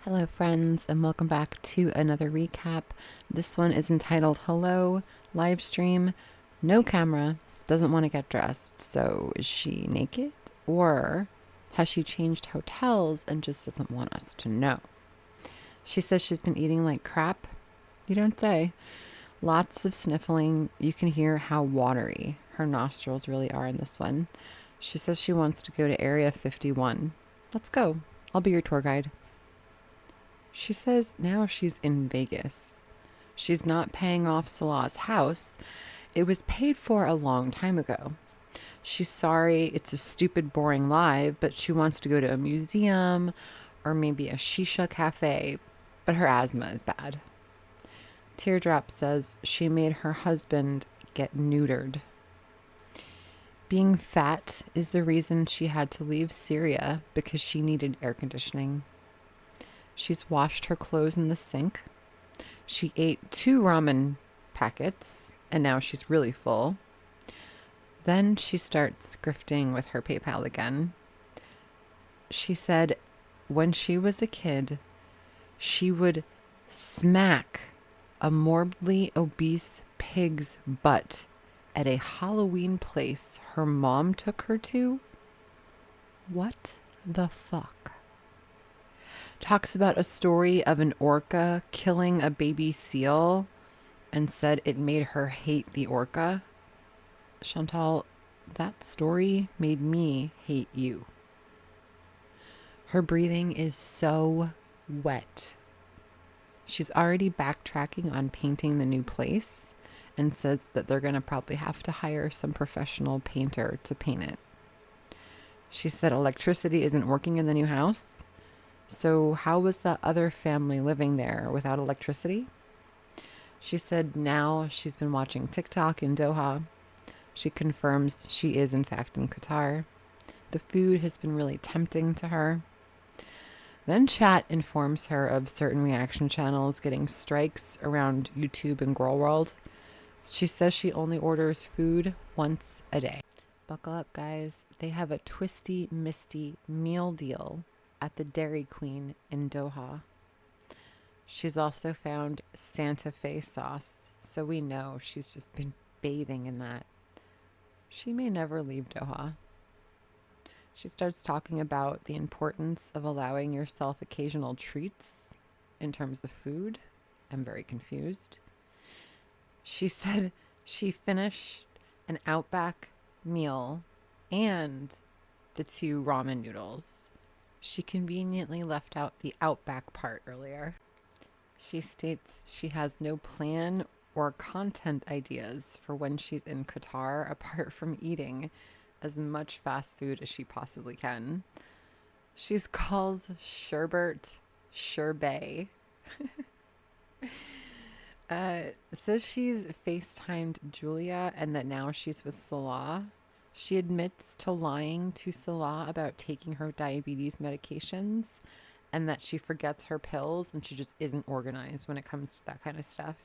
Hello, friends, and welcome back to another recap. This one is entitled Hello, Livestream. No camera, doesn't want to get dressed. So, is she naked? Or has she changed hotels and just doesn't want us to know? She says she's been eating like crap. You don't say. Lots of sniffling. You can hear how watery her nostrils really are in this one. She says she wants to go to Area 51. Let's go. I'll be your tour guide. She says now she's in Vegas. She's not paying off Salah's house. It was paid for a long time ago. She's sorry it's a stupid, boring life, but she wants to go to a museum or maybe a shisha cafe, but her asthma is bad. Teardrop says she made her husband get neutered. Being fat is the reason she had to leave Syria because she needed air conditioning. She's washed her clothes in the sink. She ate 2 ramen packets, and now she's really full. Then she starts grifting with her PayPal again. She said when she was a kid, she would smack a morbidly obese pig's butt at a Halloween place her mom took her to. What the fuck? Talks about a story of an orca killing a baby seal and said it made her hate the orca. Chantal, that story made me hate you. Her breathing is so wet. She's already backtracking on painting the new place and says that they're going to probably have to hire some professional painter to paint it. She said electricity isn't working in the new house. So how was the other family living there without electricity? She said now she's been watching TikTok in Doha. She confirms she is in fact in Qatar. The food has been really tempting to her. Then chat informs her of certain reaction channels getting strikes around YouTube and gorlworld. She says she only orders food once a day. Buckle up, guys. They have a twisty, misty meal deal at the Dairy Queen in Doha. She's also found Santa Fe sauce, so we know she's just been bathing in that. She may never leave Doha. She starts talking about the importance of allowing yourself occasional treats in terms of food. I'm very confused. She said she finished an Outback meal and the 2 ramen noodles. She conveniently left out the Outback part earlier. She states she has no plan or content ideas for when she's in Qatar apart from eating as much fast food as she possibly can. She's calls sherbet sherbet. Says she's FaceTimed Julia and that now she's with Salah. She admits to lying to Salah about taking her diabetes medications and that she forgets her pills and she just isn't organized when it comes to that kind of stuff.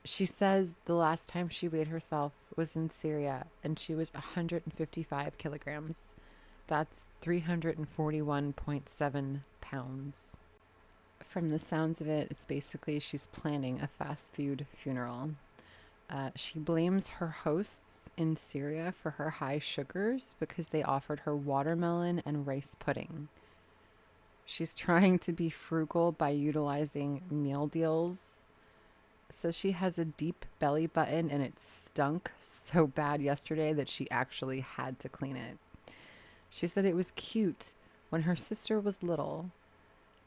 She says the last time she weighed herself was in Syria and she was 155 kilograms. That's 341.7 pounds. From the sounds of it, it's basically she's planning a fast food funeral. She blames her hosts in Syria for her high sugars because they offered her watermelon and rice pudding. She's trying to be frugal by utilizing meal deals. Says she has a deep belly button and it stunk so bad yesterday that she actually had to clean it. She said it was cute when her sister was little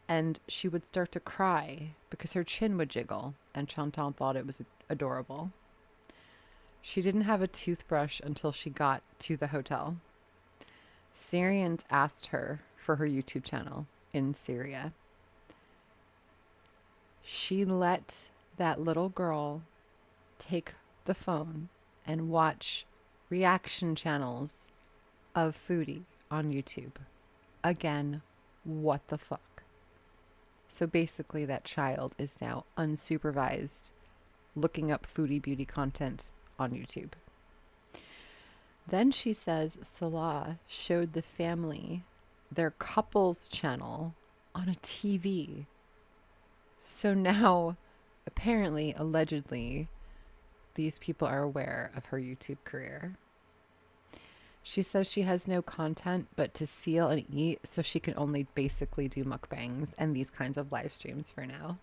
and she would start to cry because her chin would jiggle, and Chantal thought it was adorable. She didn't have a toothbrush until she got to the hotel. Syrians asked her for her YouTube channel in Syria. She let that little girl take the phone and watch reaction channels of Foodie on YouTube. Again, what the fuck? So basically that child is now unsupervised looking up foodie beauty content on YouTube. Then she says Salah showed the family their couples channel on a TV. So now, apparently, allegedly, these people are aware of her YouTube career. She says she has no content but to seal and eat, so she can only basically do mukbangs and these kinds of live streams for now.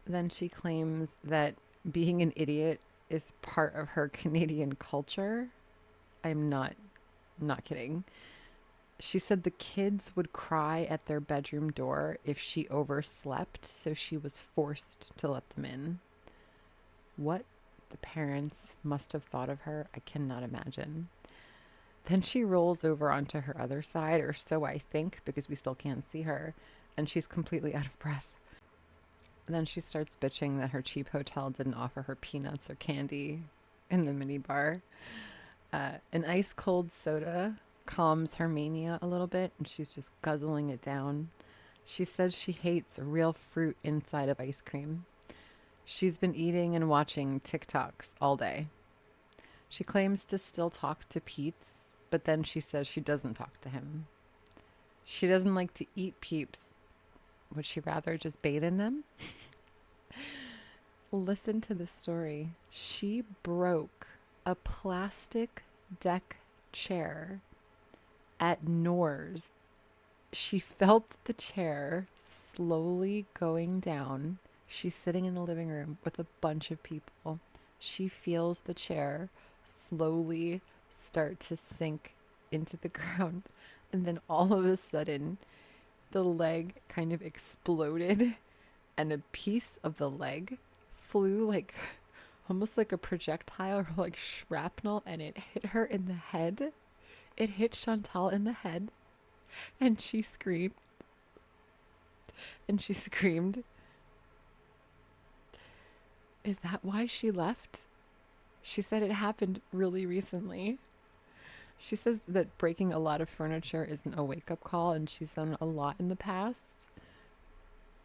Then she claims that being an idiot is part of her Canadian culture. I'm not kidding. She said the kids would cry at their bedroom door if she overslept, so she was forced to let them in. What the parents must have thought of her, I cannot imagine. Then she rolls over onto her other side, or so I think, because we still can't see her, and she's completely out of breath. Then she starts bitching that her cheap hotel didn't offer her peanuts or candy in the minibar. An ice cold soda calms her mania a little bit, and she's just guzzling it down. She says she hates real fruit inside of ice cream. She's been eating and watching TikToks all day. She claims to still talk to Pete's, but then she says she doesn't talk to him. She doesn't like to eat Peeps. Would she rather just bathe in them? Listen to this story. She broke a plastic deck chair at Noor's. She felt the chair slowly going down. She's sitting in the living room with a bunch of people. She feels the chair slowly start to sink into the ground. And then all of a sudden, the leg kind of exploded and a piece of the leg flew like almost like a projectile or like shrapnel, and it hit her in the head. It hit Chantal in the head, and she screamed. And she screamed. Is that why she left? She said it happened really recently. She says that breaking a lot of furniture isn't a wake-up call, and she's done a lot in the past.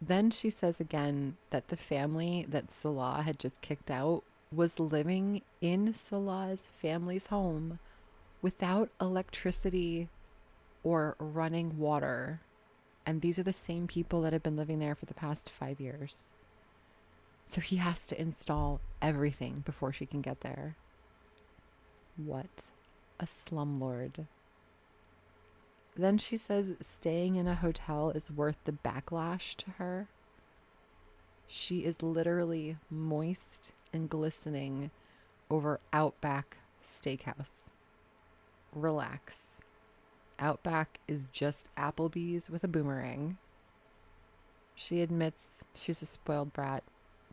Then she says again that the family that Salah had just kicked out was living in Salah's family's home without electricity or running water. And these are the same people that have been living there for the past 5 years. So he has to install everything before she can get there. What a slumlord. Then she says staying in a hotel is worth the backlash to her. She is literally moist and glistening over Outback Steakhouse. Relax. Outback is just Applebee's with a boomerang. She admits she's a spoiled brat.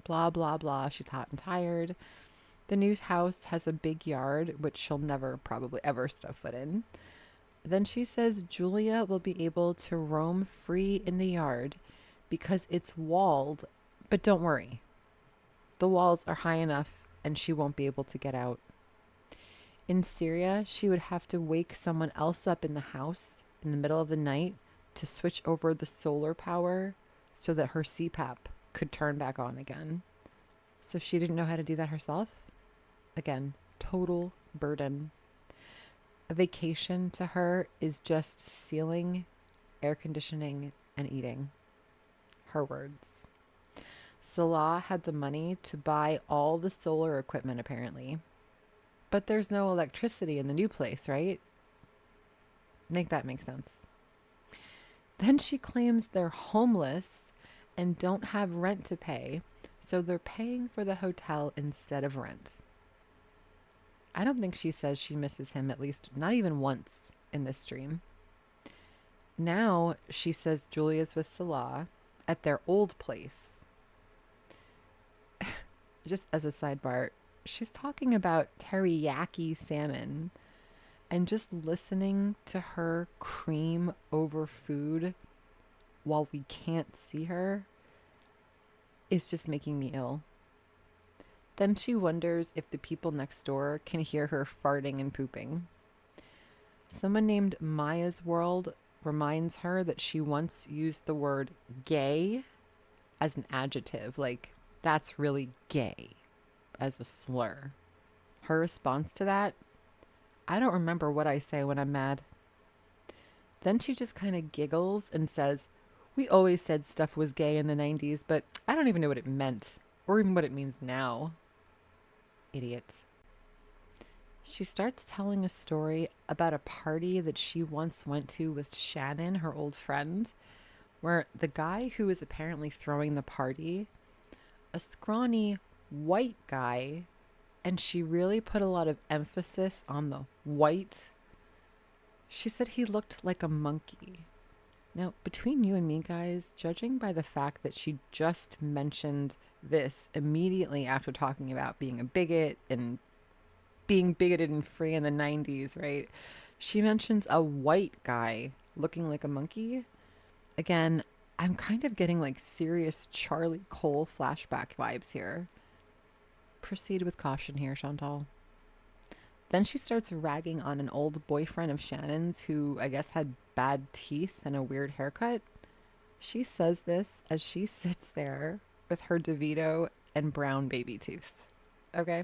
Blah, blah, blah. She's hot and tired. The new house has a big yard, which she'll never probably ever step foot in. Then she says Julia will be able to roam free in the yard because it's walled, but don't worry. The walls are high enough and she won't be able to get out. In Syria, she would have to wake someone else up in the house in the middle of the night to switch over the solar power so that her CPAP could turn back on again. So she didn't know how to do that herself. Again, total burden. A vacation to her is just sealing, air conditioning, and eating. Her words. Salah had the money to buy all the solar equipment, apparently. But there's no electricity in the new place, right? Make that make sense. Then she claims they're homeless and don't have rent to pay, so they're paying for the hotel instead of rent. I don't think she says she misses him, at least not even once in this stream. Now she says Julia's with Salah at their old place. Just as a sidebar, she's talking about teriyaki salmon, and just listening to her cream over food while we can't see her is just making me ill. Then she wonders if the people next door can hear her farting and pooping. Someone named Maya's World reminds her that she once used the word gay as an adjective, like, that's really gay, as a slur. Her response to that, I don't remember what I say when I'm mad. Then she just kind of giggles and says, We always said stuff was gay in the 90s, but I don't even know what it meant or even what it means now. Idiot. She starts telling a story about a party that she once went to with Shannon, her old friend, where the guy who was apparently throwing the party, a scrawny white guy, and she really put a lot of emphasis on the white. She said he looked like a monkey. Now, between you and me, guys, judging by the fact that she just mentioned this immediately after talking about being a bigot and being bigoted and free in the 90s, right? She mentions a white guy looking like a monkey. Again, I'm kind of getting like serious Charlie Cole flashback vibes here. Proceed with caution here, Chantal. Then she starts ragging on an old boyfriend of Shannon's who I guess had bad teeth and a weird haircut. She says this as she sits there with her DeVito and brown baby tooth. Okay?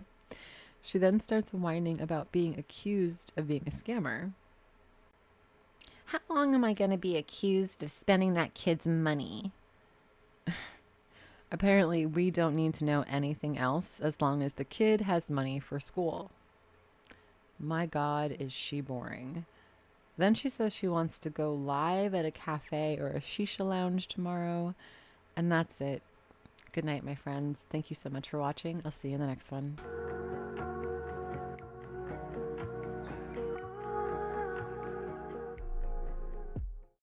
She then starts whining about being accused of being a scammer. How long am I going to be accused of spending that kid's money? Apparently, we don't need to know anything else as long as the kid has money for school. My God, is she boring. Then she says she wants to go live at a cafe or a shisha lounge tomorrow. And that's it. Good night, my friends. Thank you so much for watching. I'll see you in the next one.